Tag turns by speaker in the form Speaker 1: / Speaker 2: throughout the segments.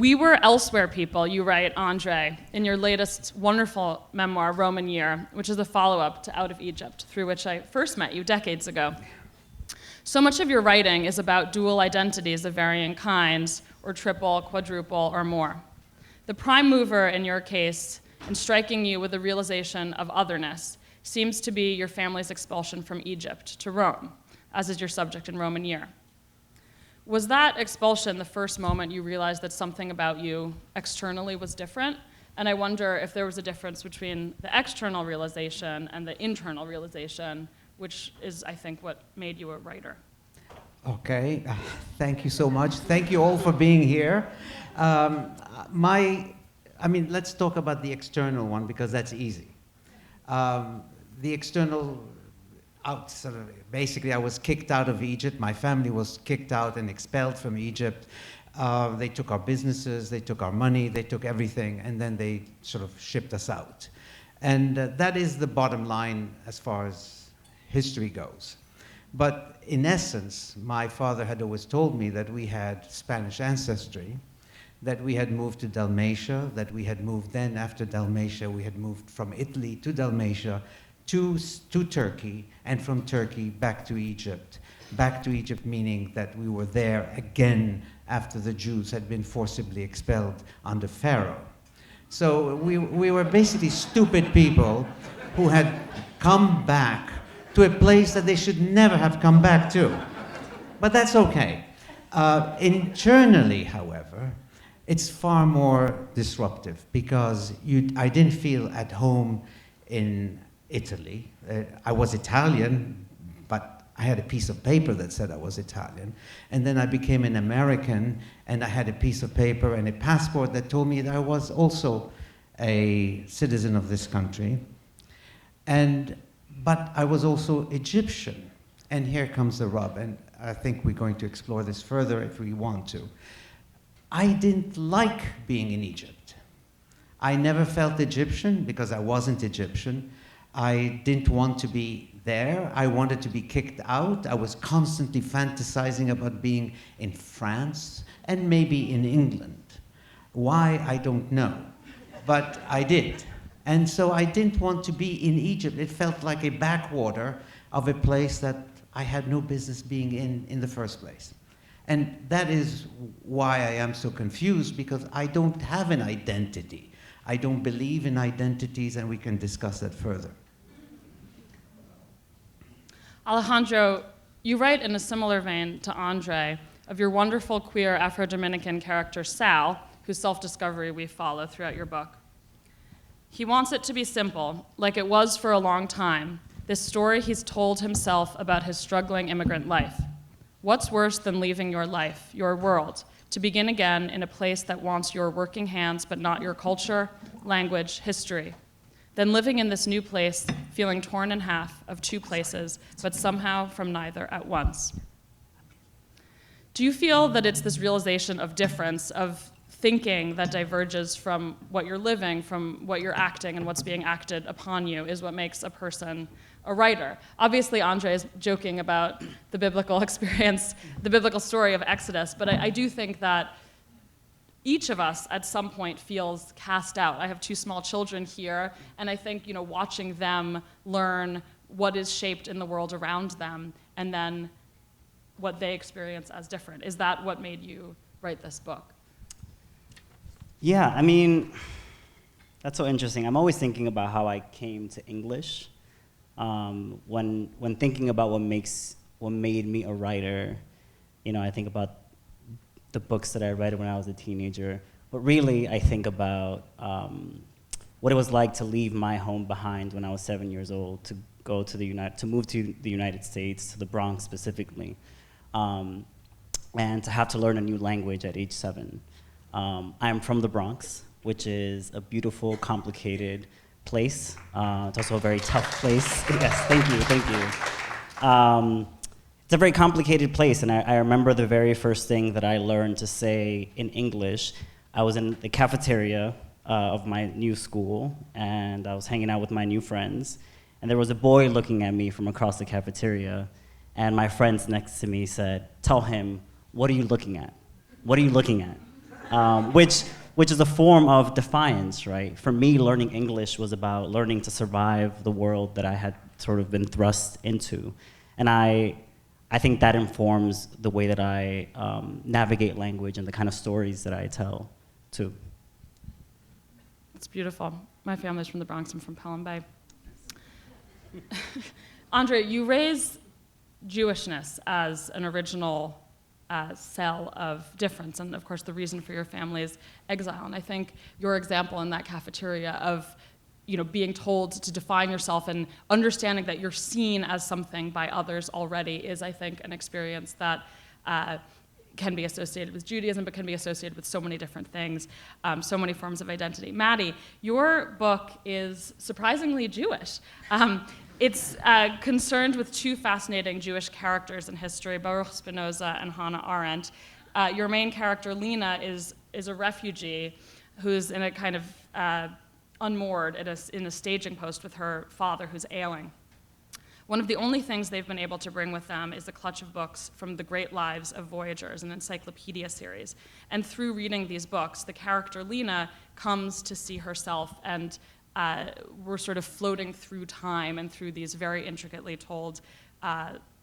Speaker 1: We were elsewhere people, you write, André, in your latest wonderful memoir, Roman Year, which is a follow-up to Out of Egypt, through which I first met you decades ago. So much of your writing is about dual identities of varying kinds, or triple, quadruple, or more. The prime mover in your case, in striking you with the realization of otherness, seems to be your family's expulsion from Egypt to Rome, as is your subject in Roman Year. Was that expulsion the first moment you realized that something about you externally was different? And I wonder if there was a difference between the external realization and the internal realization, which is, I think, what made you a writer.
Speaker 2: Okay, thank you so much. Thank you all for being here. Let's talk about the external one because that's easy. The external basically I was kicked out of Egypt. My family was kicked out and expelled from Egypt. They took our businesses, they took our money, they took everything, and then they sort of shipped us out. And that is the bottom line as far as history goes. But in essence, my father had always told me that we had Spanish ancestry, that we had moved to Dalmatia, that we had moved then after Dalmatia, we had moved from Italy to Dalmatia, to Turkey, and from Turkey back to Egypt. Back to Egypt meaning that we were there again after the Jews had been forcibly expelled under Pharaoh. So we were basically stupid people who had come back to a place that they should never have come back to. But that's okay. Internally, however, it's far more disruptive because I didn't feel at home in Italy. I was Italian, but I had a piece of paper that said I was Italian. And then I became an American, and I had a piece of paper and a passport that told me that I was also a citizen of this country. But I was also Egyptian. And here comes the rub, and I think we're going to explore this further if we want to. I didn't like being in Egypt. I never felt Egyptian because I wasn't Egyptian. I didn't want to be there. I wanted to be kicked out. I was constantly fantasizing about being in France and maybe in England. Why, I don't know, but I did. And so I didn't want to be in Egypt. It felt like a backwater of a place that I had no business being in the first place. And that is why I am so confused, because I don't have an identity. I don't believe in identities, and we can discuss that further.
Speaker 1: Alejandro, you write in a similar vein to André of your wonderful queer Afro-Dominican character Sal, whose self-discovery we follow throughout your book. He wants it to be simple, like it was for a long time, this story he's told himself about his struggling immigrant life. What's worse than leaving your life, your world, to begin again in a place that wants your working hands but not your culture, language, history? Then living in this new place, feeling torn in half of two places, but somehow from neither at once. Do you feel that it's this realization of difference, of thinking that diverges from what you're living, from what you're acting and what's being acted upon you, is what makes a person a writer? Obviously, André is joking about the biblical experience, the biblical story of Exodus, but I do think that each of us at some point feels cast out. I have two small children here, and I think, watching them learn what is shaped in the world around them, and then what they experience as different. Is that what made you write this book?
Speaker 3: Yeah, that's so interesting. I'm always thinking about how I came to English. When thinking about what made me a writer, I think about the books that I read when I was a teenager. But really, I think about what it was like to leave my home behind when I was 7 years old, to go to move to the United States, to the Bronx specifically, and to have to learn a new language at age 7. I'm from the Bronx, which is a beautiful, complicated place. It's also a very tough place. Yes, thank you. It's a very complicated place, and I remember the very first thing that I learned to say in English. I was in the cafeteria of my new school, and I was hanging out with my new friends, and there was a boy looking at me from across the cafeteria, and my friends next to me said, "Tell him, what are you looking at? What are you looking at?" which is a form of defiance, right? For me, learning English was about learning to survive the world that I had sort of been thrust into. And I think that informs the way that I navigate language and the kind of stories that I tell, too.
Speaker 1: It's beautiful. My family's from the Bronx. I'm from Pelham Bay. André, you raise Jewishness as an original cell of difference, and of course the reason for your family's exile. And I think your example in that cafeteria of being told to define yourself and understanding that you're seen as something by others already is, I think, an experience that can be associated with Judaism, but can be associated with so many different things, so many forms of identity. Maddie, your book is surprisingly Jewish. It's concerned with two fascinating Jewish characters in history, Baruch Spinoza and Hannah Arendt. Your main character, Lena, is a refugee who's in a kind of unmoored in a staging post with her father who's ailing. One of the only things they've been able to bring with them is a clutch of books from the great lives of voyagers, an encyclopedia series. And through reading these books, the character Lena comes to see herself, and we're sort of floating through time and through these very intricately told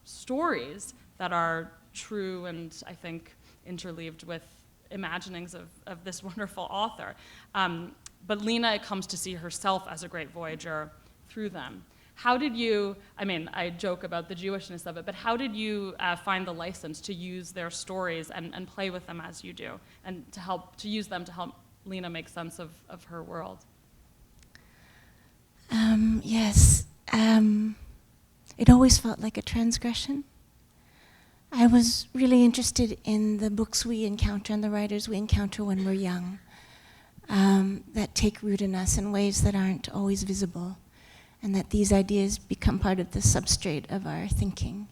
Speaker 1: stories that are true and, I think, interleaved with imaginings of this wonderful author. But Lena comes to see herself as a great voyager through them. How did you, I joke about the Jewishness of it, but how did you find the license to use their stories and play with them as you do, and to use them to help Lena make sense of her world?
Speaker 4: Yes. It always felt like a transgression. I was really interested in the books we encounter and the writers we encounter when we're young, that take root in us in ways that aren't always visible, and that these ideas become part of the substrate of our thinking.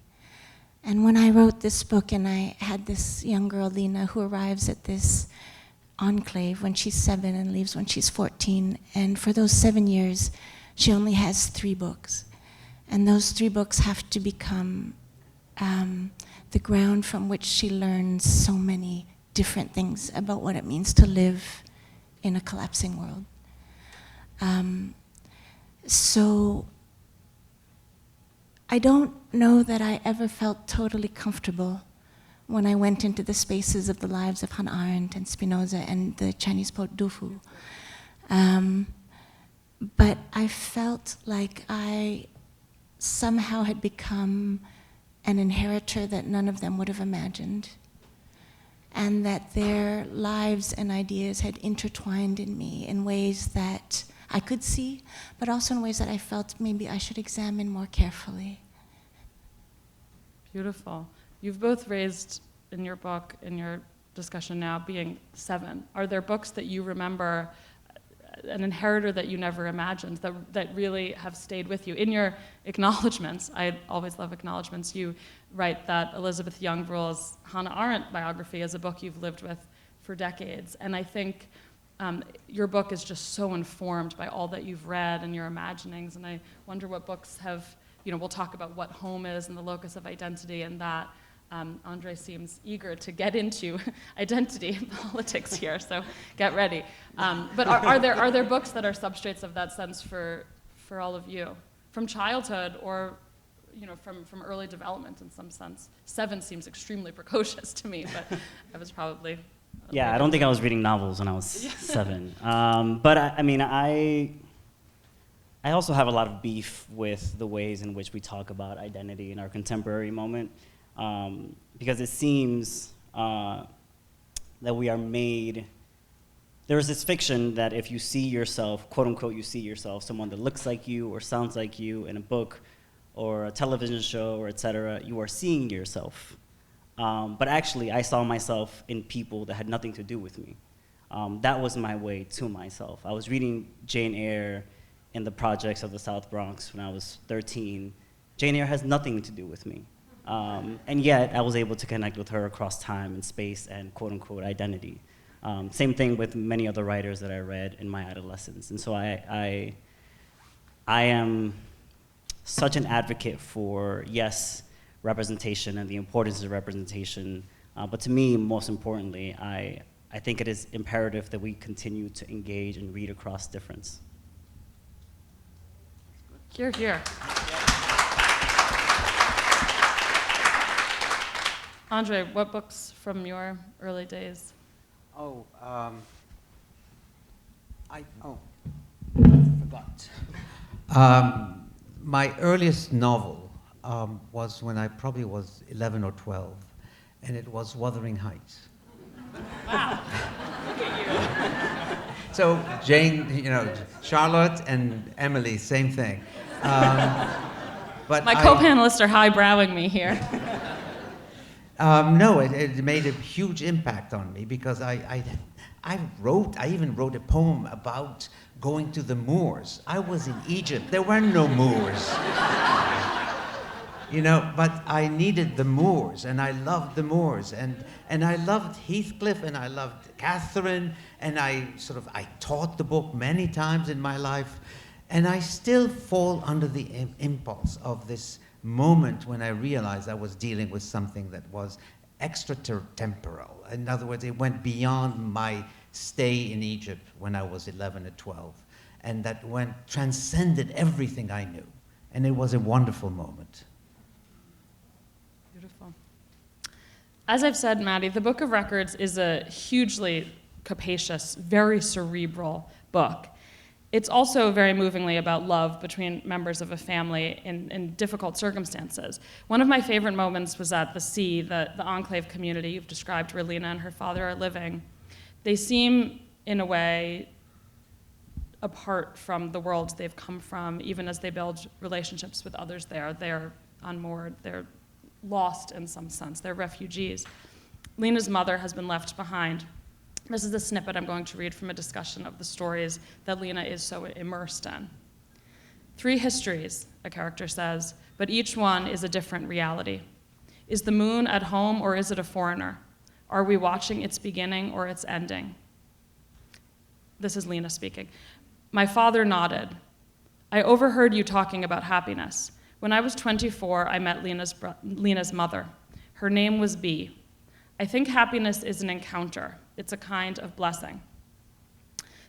Speaker 4: And when I wrote this book, and I had this young girl, Lena, who arrives at this enclave when she's 7 and leaves when she's 14, and for those 7 years, she only has 3 books. And those 3 books have to become the ground from which she learns so many different things about what it means to live in a collapsing world. So I don't know that I ever felt totally comfortable when I went into the spaces of the lives of Hannah Arendt and Spinoza and the Chinese poet Du Fu. But I felt like I somehow had become an inheritor that none of them would have imagined, and that their lives and ideas had intertwined in me in ways that I could see, but also in ways that I felt maybe I should examine more carefully.
Speaker 1: Beautiful. You've both raised in your book, in your discussion now, being 7. Are there books that you remember, an inheritor that you never imagined, that really have stayed with you? In your acknowledgments, I always love acknowledgments, you write that Elizabeth Youngblood's Hannah Arendt biography is a book you've lived with for decades. And I think your book is just so informed by all that you've read and your imaginings, and I wonder what books have, we'll talk about what home is and the locus of identity, and that André seems eager to get into identity politics here, so get ready. But are there books that are substrates of that sense for all of you, from childhood or from early development in some sense? 7 seems extremely precocious to me, but I was probably.
Speaker 3: Yeah, I don't think I was reading novels when I was 7. But I also have a lot of beef with the ways in which we talk about identity in our contemporary moment, because it seems that we are made. There's this fiction that if you see yourself, quote unquote, you see yourself, someone that looks like you or sounds like you in a book or a television show or et cetera, you are seeing yourself. But actually, I saw myself in people that had nothing to do with me. That was my way to myself. I was reading Jane Eyre in the projects of the South Bronx when I was 13. Jane Eyre has nothing to do with me. And yet, I was able to connect with her across time and space and quote-unquote identity. Same thing with many other writers that I read in my adolescence. And so I am such an advocate for, yes, representation and the importance of representation. But to me, most importantly, I I think it is imperative that we continue to engage and read across difference.
Speaker 1: Hear, hear. Andre, what books from your early days?
Speaker 2: I forgot. My earliest novel was when I probably was 11 or 12, and it was Wuthering Heights.
Speaker 1: Wow. Look at you.
Speaker 2: So Jane, Charlotte and Emily, same thing. But
Speaker 1: My co-panelists are highbrowing me here.
Speaker 2: No, it made a huge impact on me because I even wrote a poem about going to the Moors. I was in Egypt. There were no Moors. But I needed the Moors, and I loved the Moors, and I loved Heathcliff, and I loved Catherine, and I taught the book many times in my life, and I still fall under the impulse of this moment when I realized I was dealing with something that was extratemporal. In other words, it went beyond my stay in Egypt when I was 11 or 12, and that transcended everything I knew, and it was a wonderful moment.
Speaker 1: Beautiful. As I've said, Maddie, the Book of Records is a hugely capacious, very cerebral book. It's also very movingly about love between members of a family in difficult circumstances. One of my favorite moments was at the sea, the enclave community you've described where Lena and her father are living. They seem, in a way, apart from the world they've come from, even as they build relationships with others there. They're unmoored, they're lost in some sense, they're refugees. Lena's mother has been left behind. This is a snippet I'm going to read from a discussion of the stories that Lena is so immersed in. 3 histories, a character says, but each one is a different reality. Is the moon at home or is it a foreigner? Are we watching its beginning or its ending? This is Lena speaking. My father nodded. I overheard you talking about happiness. When I was 24, I met Lena's mother. Her name was Bee. I think happiness is an encounter. It's a kind of blessing.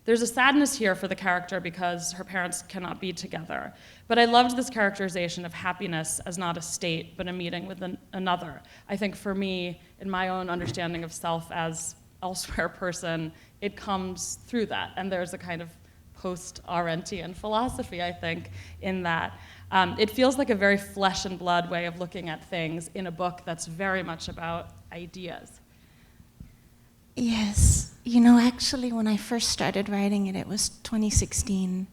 Speaker 1: There's a sadness here for the character because her parents cannot be together. But I loved this characterization of happiness as not a state, but a meeting with another. I think for me, in my own understanding of self as elsewhere person, it comes through that. And there's a kind of post-Arendtian philosophy, I think, in that. It feels like a very flesh and blood way of looking at things in a book that's very much about ideas.
Speaker 4: Yes. Actually, when I first started writing it, it was 2016.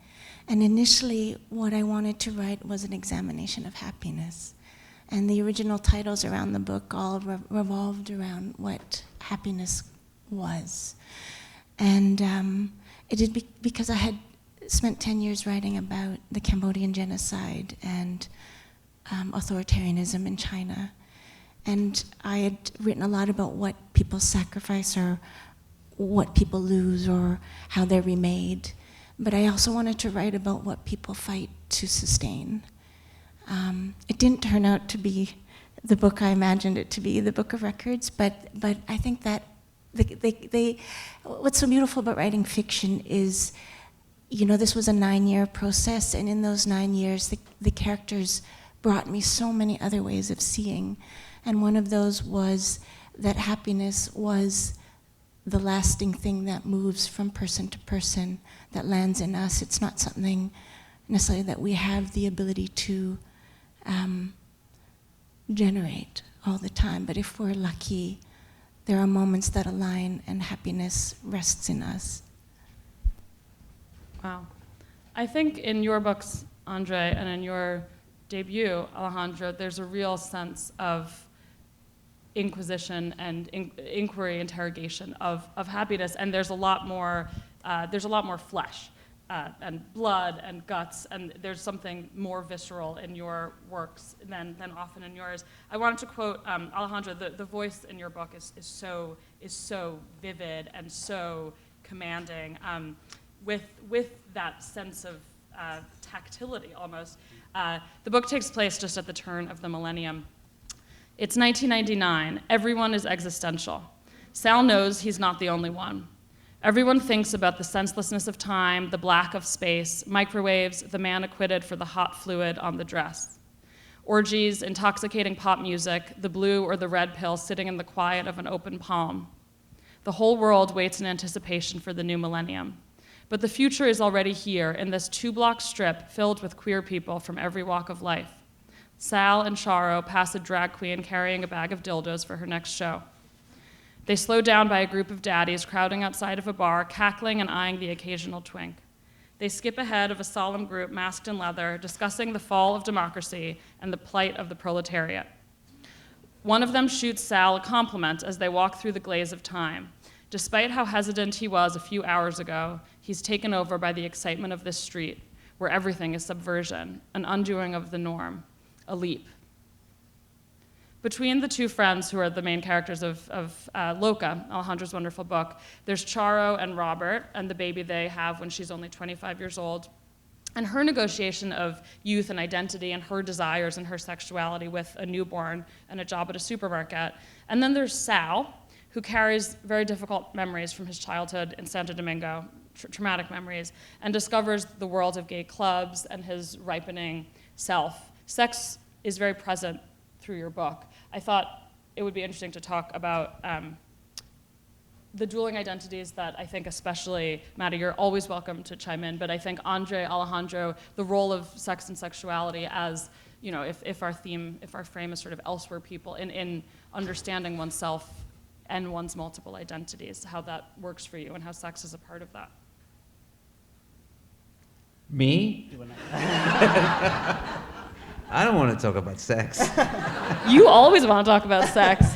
Speaker 4: And initially, what I wanted to write was an examination of happiness. And the original titles around the book all revolved around what happiness was. And it did because I had spent 10 years writing about the Cambodian genocide and authoritarianism in China. And I had written a lot about what people sacrifice or what people lose or how they're remade. But I also wanted to write about what people fight to sustain. It didn't turn out to be the book I imagined it to be, the Book of Records, but I think that what's so beautiful about writing fiction is, this was a 9-year process, and in those 9 years, the characters brought me so many other ways of seeing. And one of those was that happiness was the lasting thing that moves from person to person, that lands in us. It's not something necessarily that we have the ability to generate all the time. But if we're lucky, there are moments that align and happiness rests in us.
Speaker 1: Wow. I think in your books, Andre, and in your debut, Alejandro, there's a real sense of inquisition and inquiry, interrogation of happiness, and there's a lot more flesh and blood and guts, and there's something more visceral in your works than often in yours. I wanted to quote Alejandro. The voice in your book is so vivid and so commanding, with that sense of tactility almost. The book takes place just at the turn of the millennium. It's 1999. Everyone is existential. Sal knows he's not the only one. Everyone thinks about the senselessness of time, the black of space, microwaves, the man acquitted for the hot fluid on the dress. Orgies, intoxicating pop music, the blue or the red pill sitting in the quiet of an open palm. The whole world waits in anticipation for the new millennium. But the future is already here in this 2-block strip filled with queer people from every walk of life. Sal and Charo pass a drag queen carrying a bag of dildos for her next show. They slow down by a group of daddies crowding outside of a bar, cackling and eyeing the occasional twink. They skip ahead of a solemn group masked in leather, discussing the fall of democracy and the plight of the proletariat. One of them shoots Sal a compliment as they walk through the glaze of time. Despite how hesitant he was a few hours ago, he's taken over by the excitement of this street, where everything is subversion, an undoing of the norm, a leap. Between the two friends who are the main characters of Loca, Alejandro's wonderful book, there's Charo and Robert and the baby they have when she's only 25 years old, and her negotiation of youth and identity and her desires and her sexuality with a newborn and a job at a supermarket. And then there's Sal, who carries very difficult memories from his childhood in Santo Domingo, traumatic memories, and discovers the world of gay clubs and his ripening self. Sex is very present through your book. I thought it would be interesting to talk about the dueling identities that I think especially, Maddie, you're always welcome to chime in, but I think André, Alejandro, the role of sex and sexuality as, you know, if our frame is sort of elsewhere people, in understanding oneself and one's multiple identities, how that works for you and how sex is a part of that.
Speaker 2: Me? I don't want to talk about sex.
Speaker 1: You always want to talk about sex.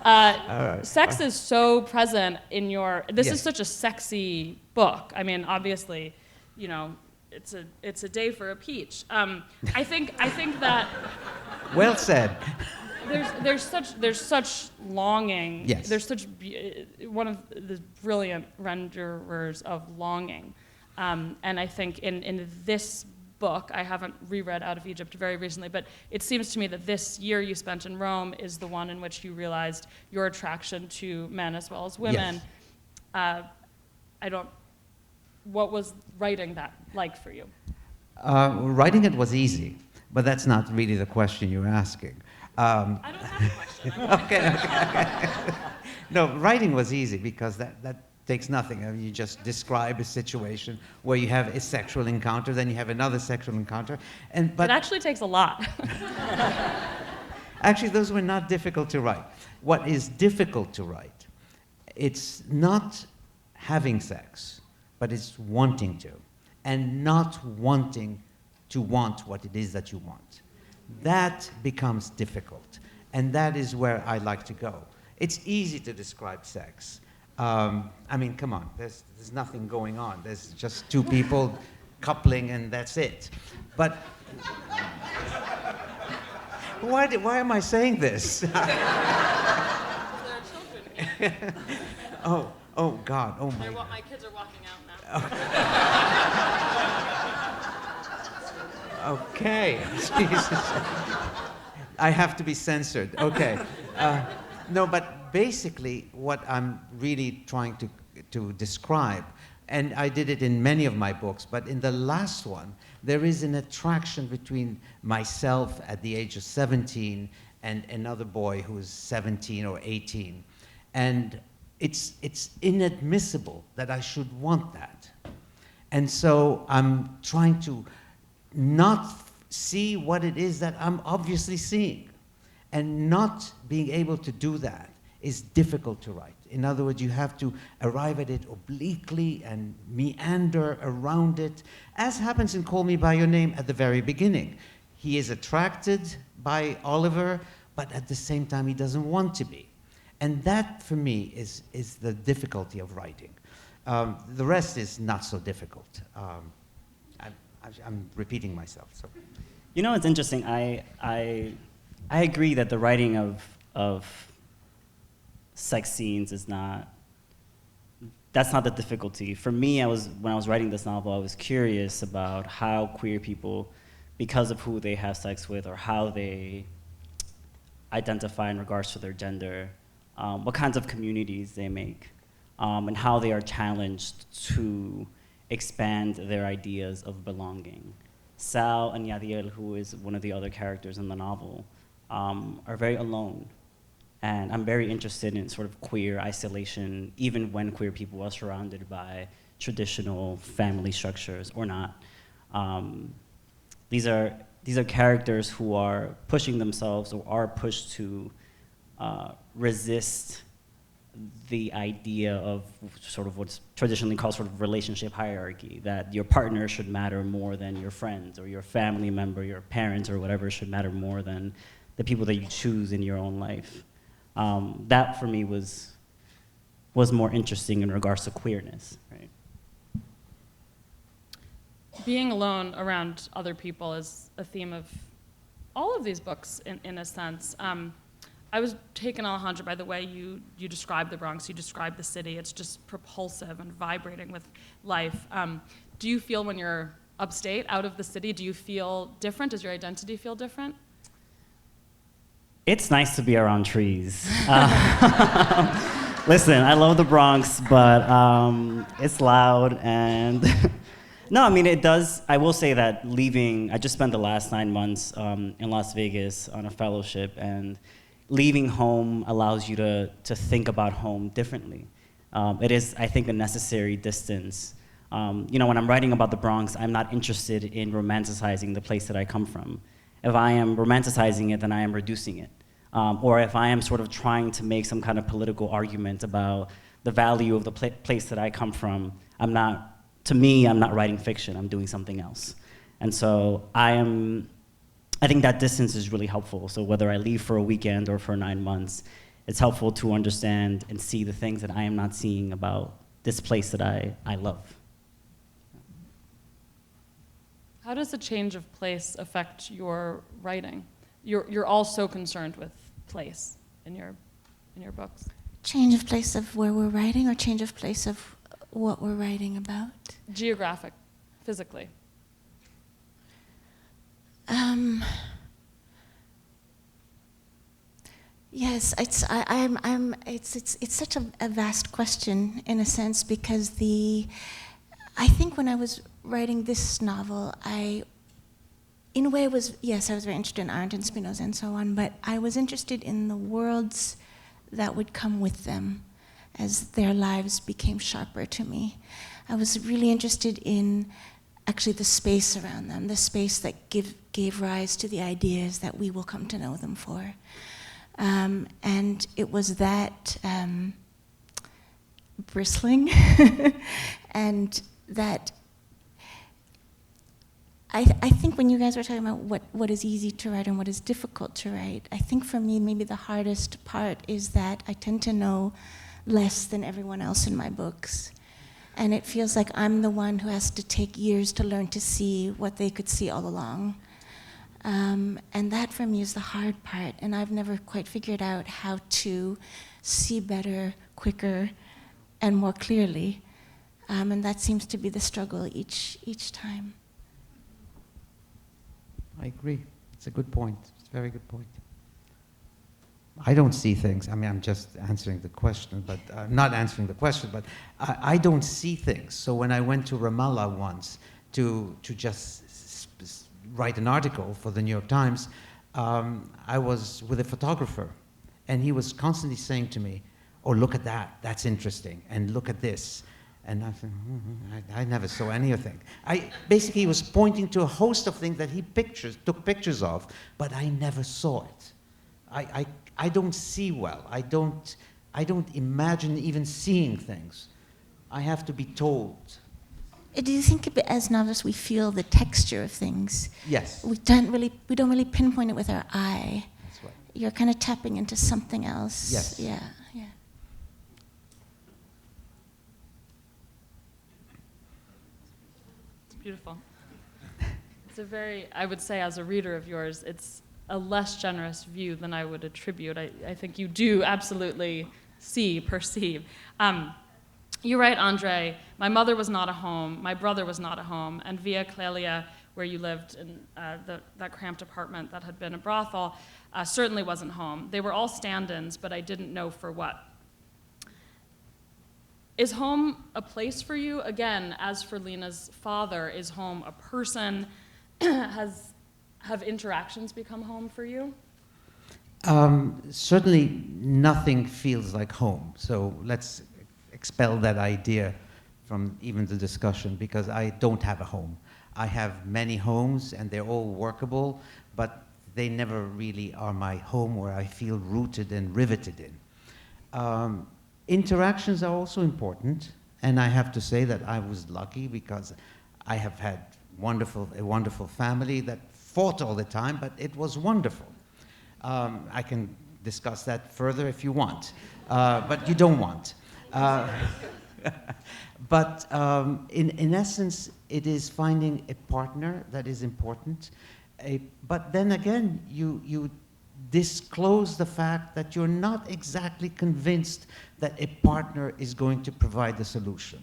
Speaker 2: Right.
Speaker 1: Sex is so present in your. This
Speaker 2: Yes.
Speaker 1: is such a sexy book. I mean, obviously, you know, it's a day for a peach. I think that
Speaker 2: Well said.
Speaker 1: there's such longing.
Speaker 2: Yes.
Speaker 1: There's such one of the brilliant renderers of longing, and I think in this book, I haven't reread Out of Egypt very recently, but it seems to me that this year you spent in Rome is the one in which you realized your attraction to men as well as women.
Speaker 2: Yes.
Speaker 1: What was writing that like for you?
Speaker 2: Writing it was easy, but that's not really the question you're asking.
Speaker 1: I don't have a question.
Speaker 2: Okay. No, writing was easy because that takes nothing. I mean, you just describe a situation where you have a sexual encounter, then you have another sexual encounter, but
Speaker 1: it actually takes a lot.
Speaker 2: actually, those were not difficult to write. What is difficult to write, it's not having sex, but it's wanting to, and not wanting to want what it is that you want. That becomes difficult, and that is where I like to go. It's easy to describe sex. I mean, come on, there's nothing going on. There's just two people coupling and that's it. But why am I saying this?
Speaker 1: There are children here.
Speaker 2: Oh God, oh my.
Speaker 1: My kids are walking out now.
Speaker 2: Okay, Jesus. I have to be censored, okay. No, but basically what I'm really trying to describe, and I did it in many of my books, but in the last one, there is an attraction between myself at the age of 17 and another boy who is 17 or 18. And it's inadmissible that I should want that. And so I'm trying to not see what it is that I'm obviously seeing. And not being able to do that is difficult to write. In other words, you have to arrive at it obliquely and meander around it, as happens in Call Me By Your Name at the very beginning. He is attracted by Oliver, but at the same time he doesn't want to be. And that, for me, is the difficulty of writing. The rest is not so difficult. I'm repeating myself. So.
Speaker 3: You know, it's interesting. I agree that the writing of sex scenes is that's not the difficulty. For me, when I was writing this novel, I was curious about how queer people, because of who they have sex with or how they identify in regards to their gender, what kinds of communities they make, and how they are challenged to expand their ideas of belonging. Sal and Yadiel, who is one of the other characters in the novel, are very alone. And I'm very interested in sort of queer isolation, even when queer people are surrounded by traditional family structures or not. These are characters who are pushing themselves or are pushed to resist the idea of sort of what's traditionally called sort of relationship hierarchy, that your partner should matter more than your friends or your family member, your parents or whatever should matter more than the people that you choose in your own life. That for me was more interesting in regards to queerness, right?
Speaker 1: Being alone around other people is a theme of all of these books in a sense. I was taken, Alejandro, by the way you describe the Bronx, you describe the city. It's just propulsive and vibrating with life. Do you feel when you're upstate, out of the city, do you feel different? Does your identity feel different?
Speaker 3: It's nice to be around trees. Listen, I love the Bronx, but it's loud and no, I mean, it does. I will say that leaving, I just spent the last 9 months in Las Vegas on a fellowship, and leaving home allows you to think about home differently. It is, I think, a necessary distance. You know, when I'm writing about the Bronx, I'm not interested in romanticizing the place that I come from. If I am romanticizing it, then I am reducing it. Or if I am sort of trying to make some kind of political argument about the value of the place that I come from, to me, I'm not writing fiction, I'm doing something else. And so I think that distance is really helpful. So whether I leave for a weekend or for 9 months, it's helpful to understand and see the things that I am not seeing about this place that I love.
Speaker 1: How does a change of place affect your writing? You're all so concerned with place in your books.
Speaker 4: Change of place of where we're writing, or change of place of what we're writing about?
Speaker 1: Geographic, physically.
Speaker 4: Yes, it's such a vast question in a sense, because I think when I was writing this novel, in a way I was very interested in art and Spinoza and so on, but I was interested in the worlds that would come with them as their lives became sharper to me. I was really interested in actually the space around them, the space that gave rise to the ideas that we will come to know them for. And it was that bristling and that I think when you guys were talking about what is easy to write and what is difficult to write, I think for me maybe the hardest part is that I tend to know less than everyone else in my books. And it feels like I'm the one who has to take years to learn to see what they could see all along. And that for me is the hard part, and I've never quite figured out how to see better, quicker, and more clearly. And that seems to be the struggle each time.
Speaker 2: I agree. It's a good point. It's a very good point. I don't see things. I mean, I'm just answering the question, but not answering the question, but I don't see things. So when I went to Ramallah once to just write an article for the New York Times, I was with a photographer, and he was constantly saying to me, "Oh, look at that. That's interesting. And look at this." And I said, I never saw anything. Basically, he was pointing to a host of things that he took pictures of, but I never saw it. I don't see well. I don't imagine even seeing things. I have to be told.
Speaker 4: Do you think as novelists we feel the texture of things?
Speaker 2: Yes.
Speaker 4: We don't really pinpoint it with our eye.
Speaker 2: That's right.
Speaker 4: You're kind of tapping into something else.
Speaker 2: Yes.
Speaker 4: Yeah.
Speaker 1: Beautiful. It's a very, I would say as a reader of yours, it's a less generous view than I would attribute. I think you do absolutely perceive. You write, André, my mother was not a home, my brother was not a home, and via Clelia, where you lived in that cramped apartment that had been a brothel, certainly wasn't home. They were all stand-ins, but I didn't know for what. Is home a place for you? Again, as for Lena's father, is home a person? Have interactions become home for you?
Speaker 2: Certainly nothing feels like home. So let's expel that idea from even the discussion, because I don't have a home. I have many homes and they're all workable, but they never really are my home where I feel rooted and riveted in. Interactions are also important, and I have to say that I was lucky because I have had a wonderful family that fought all the time, but it was wonderful. I can discuss that further if you want, but you don't want. But in essence, it is finding a partner that is important. But then again, you disclose the fact that you're not exactly convinced that a partner is going to provide the solution.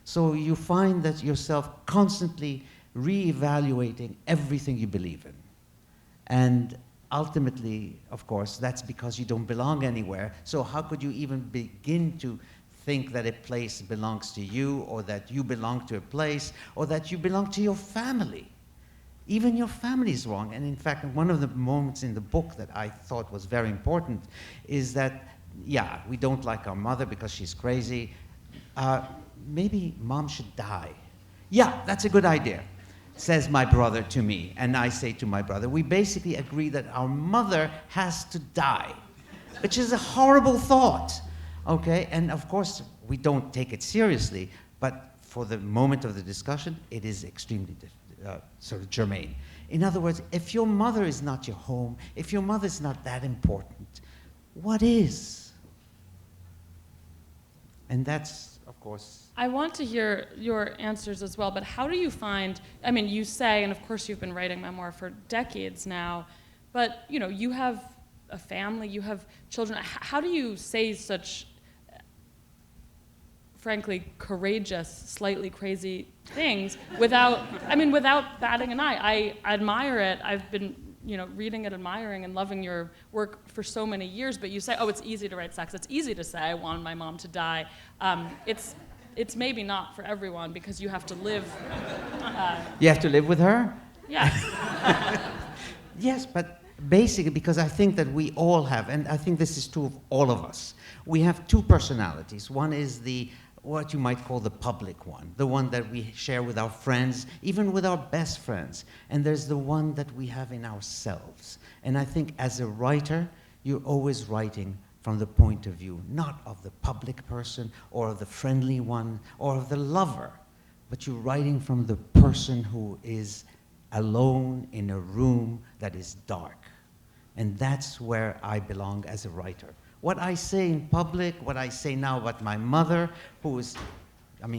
Speaker 2: So you find that yourself constantly reevaluating everything you believe in. And ultimately, of course, that's because you don't belong anywhere. So how could you even begin to think that a place belongs to you, or that you belong to a place, or that you belong to your family? Even your family is wrong. And in fact, one of the moments in the book that I thought was very important is that, yeah, we don't like our mother because she's crazy. Maybe mom should die. Yeah, that's a good idea, says my brother to me. And I say to my brother, we basically agree that our mother has to die, which is a horrible thought, okay? And of course, we don't take it seriously, but for the moment of the discussion, it is extremely sort of germane. In other words, if your mother is not your home, if your mother is not that important, what is? And that's, of course...
Speaker 1: I want to hear your answers as well, but how do you find, I mean, you say, and of course you've been writing memoir for decades now, but you know, you have a family, you have children. How do you say such, frankly, courageous, slightly crazy things without batting an eye? I admire it. I've been, reading it, admiring, and loving your work for so many years, but you say, oh, it's easy to write sex. It's easy to say, I want my mom to die. It's maybe not for everyone, because you have to live.
Speaker 2: You have to live with her?
Speaker 1: Yeah.
Speaker 2: Yes, but basically, because I think that we all have, and I think this is true of all of us, we have two personalities. One is what you might call the public one, the one that we share with our friends, even with our best friends. And there's the one that we have in ourselves. And I think as a writer, you're always writing from the point of view, not of the public person, or of the friendly one, or of the lover, but you're writing from the person who is alone in a room that is dark. And that's where I belong as a writer. What I say in public, what I say now about my mother, who is,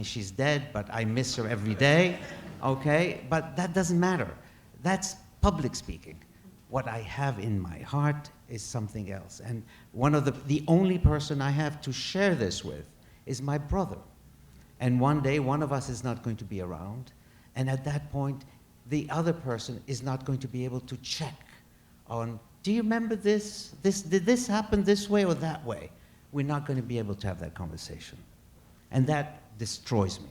Speaker 2: she's dead, but I miss her every day, okay? But that doesn't matter. That's public speaking. What I have in my heart is something else. And one of the only person I have to share this with is my brother. And one day, one of us is not going to be around. And at that point, the other person is not going to be able to check on, do you remember this? Did this happen this way or that way? We're not going to be able to have that conversation. And that destroys me.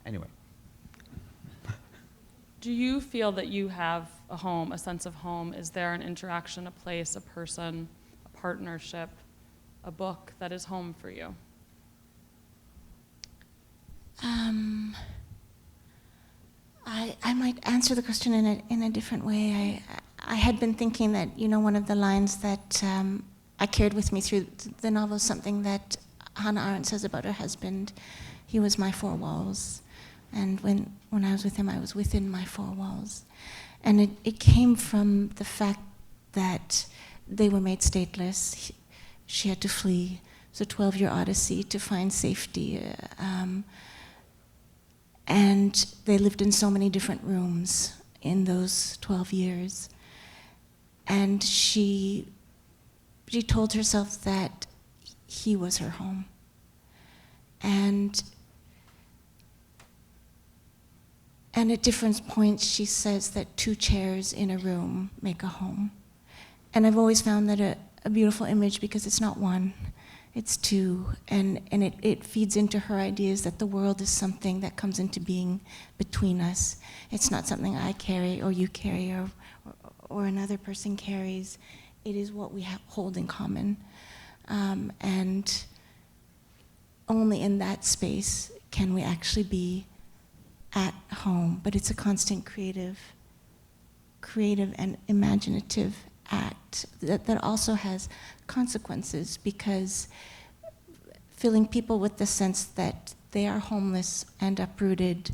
Speaker 2: Anyway.
Speaker 1: Do you feel that you have a home, a sense of home? Is there an interaction, a place, a person, a partnership, a book that is home for you?
Speaker 4: I might answer the question in a different way. I had been thinking that, one of the lines that I carried with me through the novel is something that Hannah Arendt says about her husband. He was my four walls. And when I was with him, I was within my four walls. And it came from the fact that they were made stateless. She had to flee. It was a 12-year odyssey to find safety. And they lived in so many different rooms in those 12 years. And she told herself that he was her home. And And at different points, she says that 2 chairs in a room make a home. And I've always found that a beautiful image because it's not 1, it's 2. And it feeds into her ideas that the world is something that comes into being between us. It's not something I carry or you carry or another person carries. It is what we hold in common. And only in that space can we actually be at home. But it's a constant creative and imaginative act that also has consequences, because filling people with the sense that they are homeless and uprooted,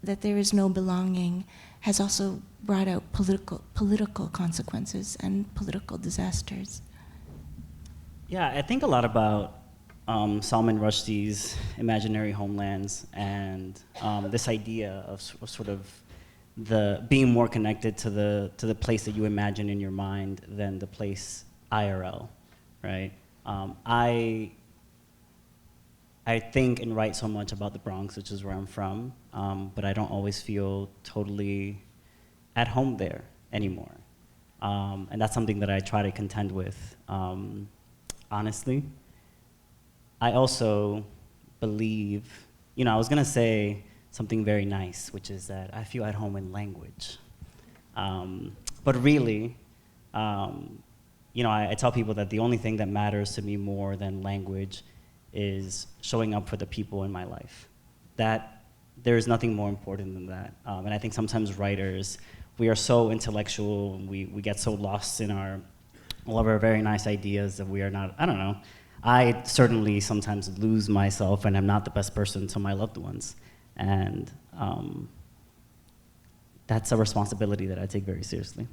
Speaker 4: that there is no belonging, has also brought out political consequences and political disasters.
Speaker 3: Yeah, I think a lot about Salman Rushdie's imaginary homelands and this idea of sort of the being more connected to the place that you imagine in your mind than the place IRL, right? I think and write so much about the Bronx, which is where I'm from, but I don't always feel totally at home there anymore. And that's something that I try to contend with, honestly. I also believe, I was gonna say something very nice, which is that I feel at home in language. But really, I tell people that the only thing that matters to me more than language is showing up for the people in my life. That there is nothing more important than that. And I think sometimes writers, we are so intellectual, we get so lost in all of our very nice ideas that we are not, I don't know. I certainly sometimes lose myself and I'm not the best person to my loved ones. And that's a responsibility that I take very seriously.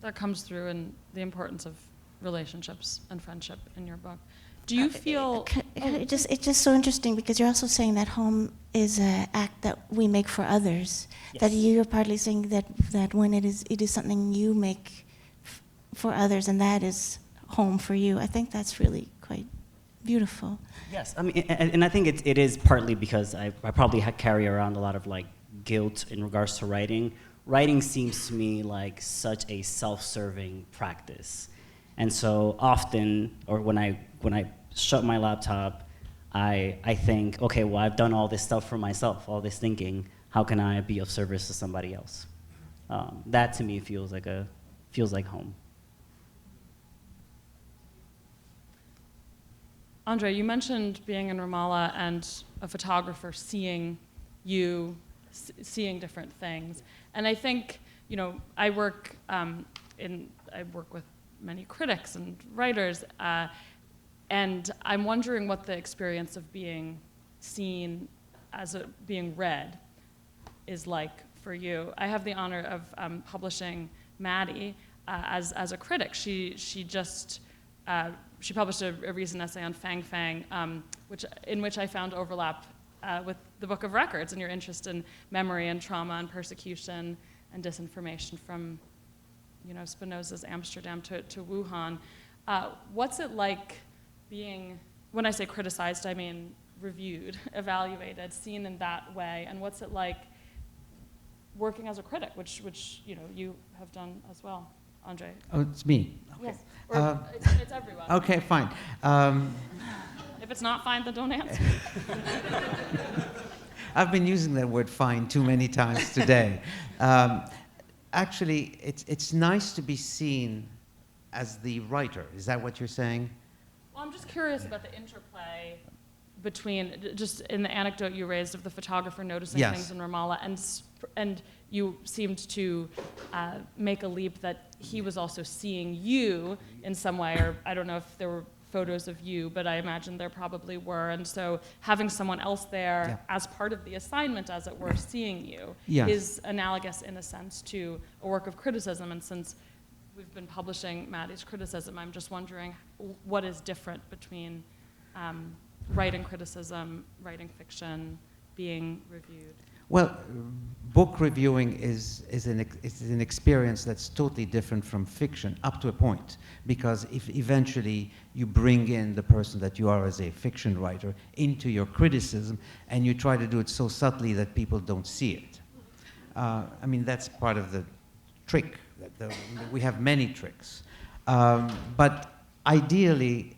Speaker 1: That comes through in the importance of relationships and friendship in your book. Do you feel...
Speaker 4: It's just so interesting because you're also saying that home is an act that we make for others.
Speaker 3: Yes.
Speaker 4: That you're partly saying that when it is something you make for others, and that is home for you. I think that's really quite beautiful.
Speaker 3: Yes, I mean, and I think it is partly because I probably carry around a lot of guilt in regards to writing. Writing seems to me like such a self-serving practice. And so often, or when I shut my laptop, I think, okay, well, I've done all this stuff for myself, all this thinking. How can I be of service to somebody else? That to me feels like home.
Speaker 1: André, you mentioned being in Ramallah and a photographer seeing you, seeing different things. And I think, I work with many critics and writers, and I'm wondering what the experience of being seen as being read is like for you. I have the honor of publishing Maddie as a critic. She published a recent essay on Fang Fang, in which I found overlap with the Book of Records and your interest in memory and trauma and persecution and disinformation from, Spinoza's Amsterdam to Wuhan. What's it like being, when I say criticized, I mean reviewed, evaluated, seen in that way, and what's it like working as a critic, which you have done as well, André?
Speaker 2: Oh, it's me. Okay.
Speaker 1: Yes, or it's everyone.
Speaker 2: Okay, fine.
Speaker 1: If it's not fine, then don't answer.
Speaker 2: I've been using that word fine too many times today. Actually, it's nice to be seen as the writer. Is that what you're saying?
Speaker 1: Well, I'm just curious about the interplay between, just in the anecdote you raised of the photographer noticing
Speaker 2: Yes.
Speaker 1: things in Ramallah, and you seemed to make a leap that he was also seeing you in some way, or I don't know if there were photos of you, but I imagine there probably were, and so having someone else there
Speaker 2: Yeah.
Speaker 1: as part of the assignment, as it were, seeing you,
Speaker 2: Yes.
Speaker 1: is analogous in a sense to a work of criticism, and since we've been publishing Maddie's criticism, I'm just wondering what is different between writing criticism, writing fiction, being reviewed.
Speaker 2: Well, book reviewing is an experience that's totally different from fiction up to a point, because if eventually you bring in the person that you are as a fiction writer into your criticism, and you try to do it so subtly that people don't see it. I mean, that's part of the trick. We have many tricks. But ideally,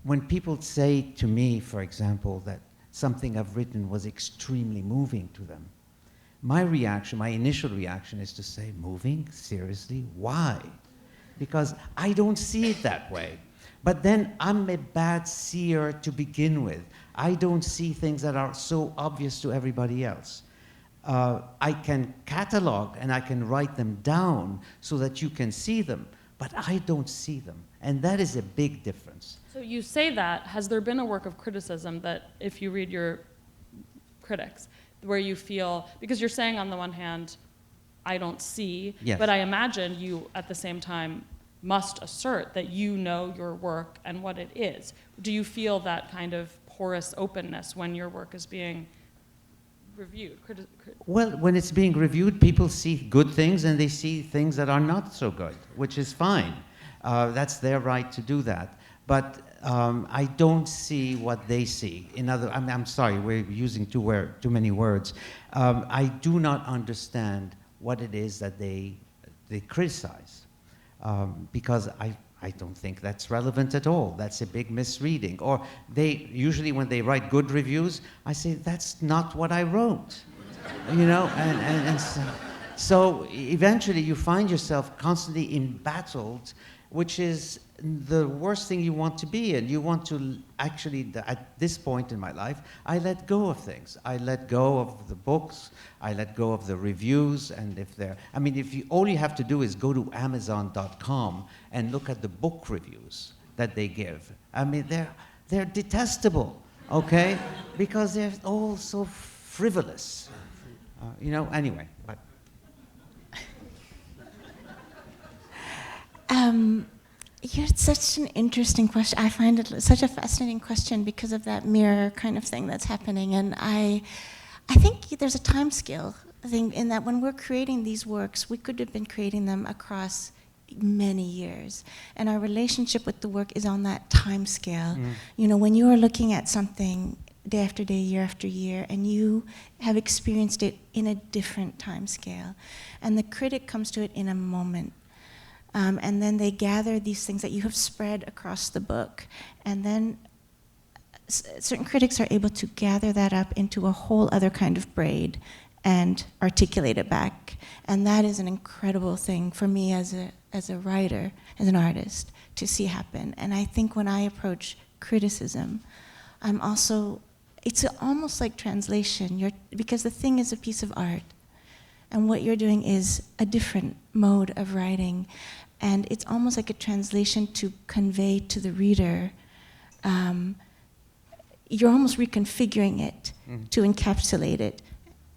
Speaker 2: when people say to me, for example, that something I've written was extremely moving to them, my reaction, my initial reaction is to say, moving? Seriously? Why? Because I don't see it that way. But then I'm a bad seer to begin with. I don't see things that are so obvious to everybody else. I can catalog and I can write them down so that you can see them, but I don't see them. And that is a big difference.
Speaker 1: So you say that. Has there been a work of criticism that, if you read your critics, where you feel, because you're saying on the one hand, I don't see,
Speaker 2: yes,
Speaker 1: but I imagine you at the same time must assert that you know your work and what it is. Do you feel that kind of porous openness when your work is being reviewed?
Speaker 2: Well, when it's being reviewed, people see good things and they see things that are not so good, which is fine. That's their right to do that. But I don't see what they see. I'm sorry, we're using too many words. I do not understand what it is that they criticize, because I don't think that's relevant at all. That's a big misreading. Or they usually, when they write good reviews, I say, that's not what I wrote, you know. And so eventually you find yourself constantly embattled, which is the worst thing you want to be in. You want to actually, at this point in my life, I let go of things. I let go of the books, I let go of the reviews, and all you have to do is go to Amazon.com and look at the book reviews that they give. I mean, they're detestable, okay? Because they're all so frivolous. Anyway, but.
Speaker 4: It's such an interesting question. I find it such a fascinating question because of that mirror kind of thing that's happening. And I think there's a time scale thing in that when we're creating these works, we could have been creating them across many years. And our relationship with the work is on that time scale. Mm. When you are looking at something day after day, year after year, and you have experienced it in a different time scale. And the critic comes to it in a moment. And then they gather these things that you have spread across the book. And then certain critics are able to gather that up into a whole other kind of braid and articulate it back. And that is an incredible thing for me as a writer, as an artist, to see happen. And I think when I approach criticism, it's almost like translation, because the thing is a piece of art. And what you're doing is a different mode of writing. And it's almost like a translation to convey to the reader. You're almost reconfiguring it to encapsulate it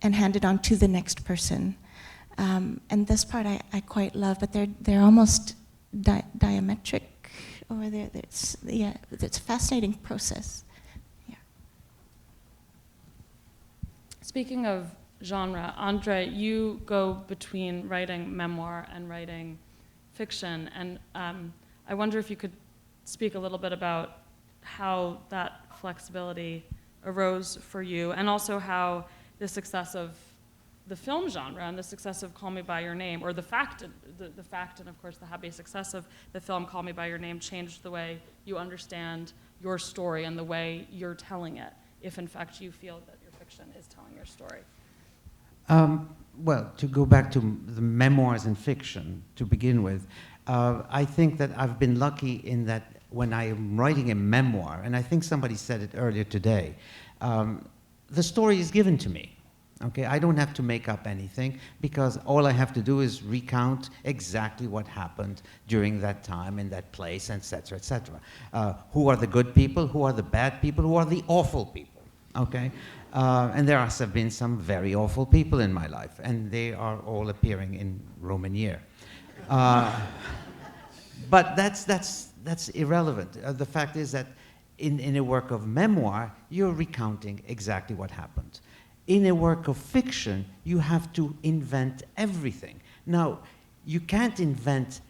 Speaker 4: and hand it on to the next person. And this part I quite love, but they're almost diametric, or it's a fascinating process. Yeah.
Speaker 1: Speaking of genre, André, you go between writing memoir and writing fiction, and I wonder if you could speak a little bit about how that flexibility arose for you, and also how the success of the film genre and the success of Call Me By Your Name, or the fact and of course the happy success of the film Call Me By Your Name, changed the way you understand your story and the way you're telling it, if in fact you feel that your fiction is telling your story.
Speaker 2: Well, to go back to the memoirs and fiction to begin with, I think that I've been lucky in that when I am writing a memoir, and I think somebody said it earlier today, the story is given to me. Okay, I don't have to make up anything, because all I have to do is recount exactly what happened during that time in that place, etc., etc. Who are the good people? Who are the bad people? Who are the awful people? Okay, and there have been some very awful people in my life, and they are all appearing in Roman year. But that's irrelevant. The fact is that in a work of memoir, you're recounting exactly what happened. In a work of fiction, you have to invent everything. Now, you can't invent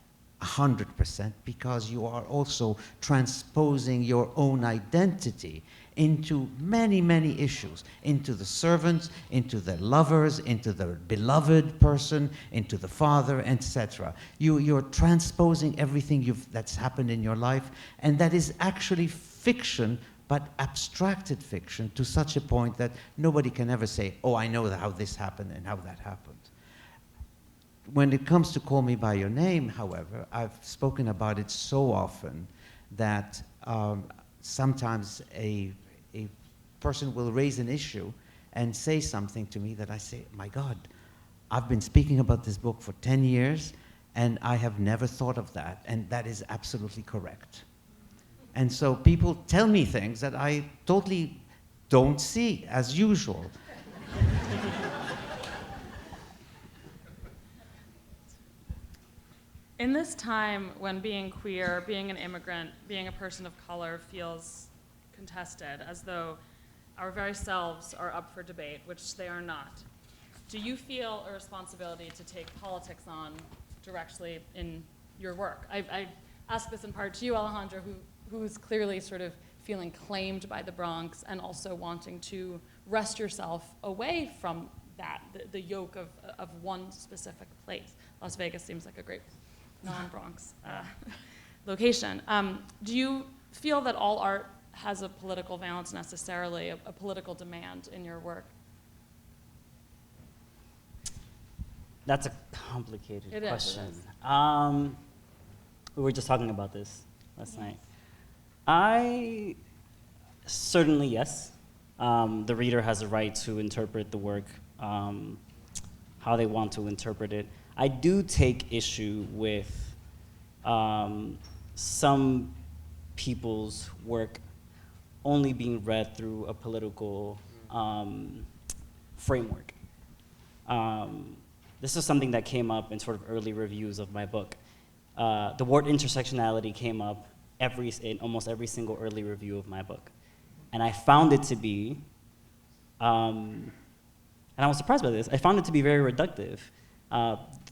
Speaker 2: 100% because you are also transposing your own identity into many, many issues, into the servants, into the lovers, into the beloved person, into the father, etc. You're transposing everything that's happened in your life, and that is actually fiction, but abstracted fiction to such a point that nobody can ever say, oh, I know how this happened and how that happened. When it comes to Call Me By Your Name, however, I've spoken about it so often that sometimes a person will raise an issue and say something to me that I say, my God, I've been speaking about this book for 10 years and I have never thought of that, and that is absolutely correct. And so people tell me things that I totally don't see as usual.
Speaker 1: In this time when being queer, being an immigrant, being a person of color feels contested, as though our very selves are up for debate, which they are not, do you feel a responsibility to take politics on directly in your work? I ask this in part to you, Alejandro, who's clearly sort of feeling claimed by the Bronx and also wanting to wrest yourself away from that, the yoke of one specific place. Las Vegas seems like a great non-Bronx location. Do you feel that all art has a political valence necessarily, a political demand in your work?
Speaker 3: That's a complicated question.
Speaker 1: It is.
Speaker 3: We were just talking about this last night. I certainly, yes. The reader has a right to interpret the work how they want to interpret it. I do take issue with some people's work only being read through a political framework. This is something that came up in sort of early reviews of my book. The word intersectionality came up in almost every single early review of my book. And I found it to be, and I was surprised by this, I found it to be very reductive.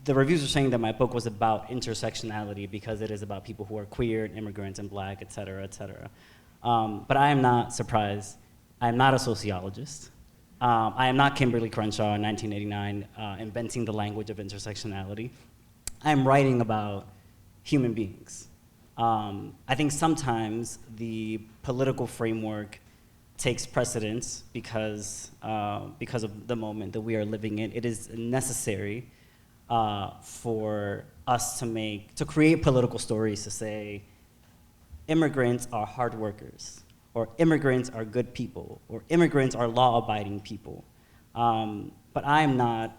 Speaker 3: The reviews are saying that my book was about intersectionality because it is about people who are queer and immigrants and black, et cetera, et cetera. But I am not surprised. I am not a sociologist. I am not Kimberly Crenshaw in 1989 inventing the language of intersectionality. I am writing about human beings. I think sometimes the political framework takes precedence because of the moment that we are living in. It is necessary for us to create political stories to say, immigrants are hard workers, or immigrants are good people, or immigrants are law-abiding people. But I am not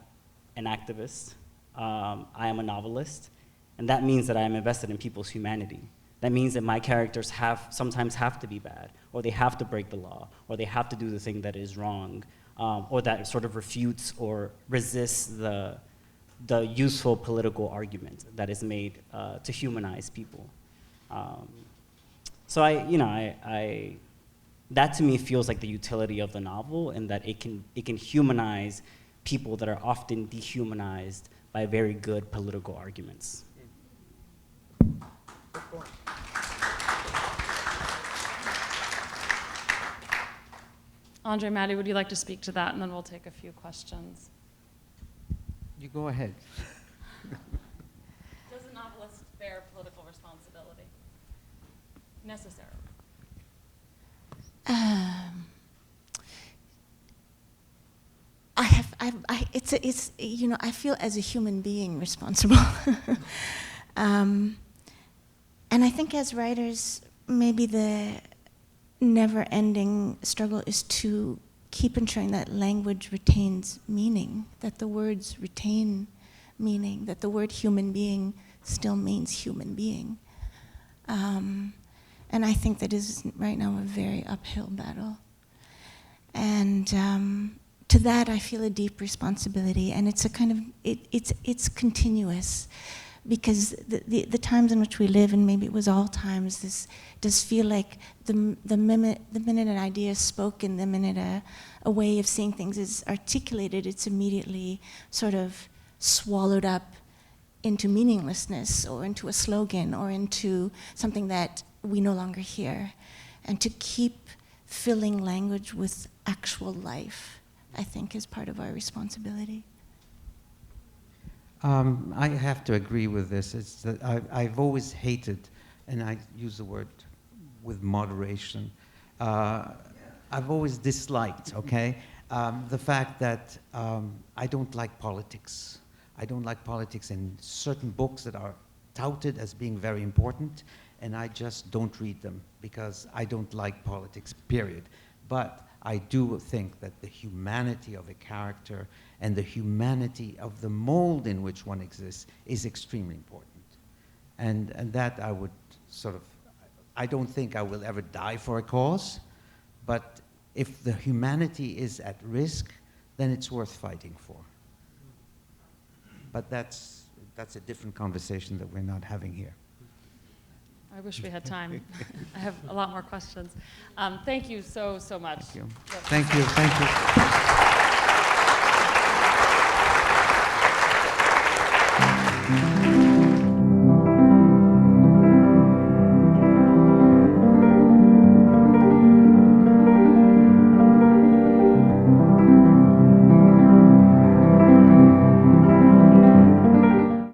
Speaker 3: an activist. I am a novelist, and that means that I am invested in people's humanity. That means that my characters sometimes have to be bad, or they have to break the law, or they have to do the thing that is wrong, or that sort of refutes or resists the useful political argument that is made to humanize people. So that to me feels like the utility of the novel, and that it can humanize people that are often dehumanized by very good political arguments.
Speaker 1: André, Maddie, would you like to speak to that, and then we'll take a few questions.
Speaker 2: You go ahead.
Speaker 1: Does a novelist bear political responsibility? Necessarily.
Speaker 4: I feel as a human being responsible. And I think as writers, maybe the never-ending struggle is to keep ensuring that language retains meaning, that the words retain meaning, that the word human being still means human being. And I think that is right now a very uphill battle. And to that I feel a deep responsibility, and it's a kind of, it's continuous, because the times in which we live, and maybe it was all times, this does feel like the minute an idea is spoken, the minute a way of seeing things is articulated, it's immediately sort of swallowed up into meaninglessness, or into a slogan, or into something that we no longer hear. And to keep filling language with actual life, I think, is part of our responsibility.
Speaker 2: I have to agree with this. It's that I've always hated, and I use the word with moderation, I've always disliked, okay, the fact that I don't like politics. I don't like politics in certain books that are touted as being very important, and I just don't read them because I don't like politics, period. But I do think that the humanity of a character and the humanity of the mold in which one exists is extremely important. And that I would sort of, I don't think I will ever die for a cause, but if the humanity is at risk, then it's worth fighting for. But that's a different conversation that we're not having here.
Speaker 1: I wish we had time. I have a lot more questions. Thank you so much.
Speaker 2: Thank you.
Speaker 1: Yes.
Speaker 2: Thank you. Thank you.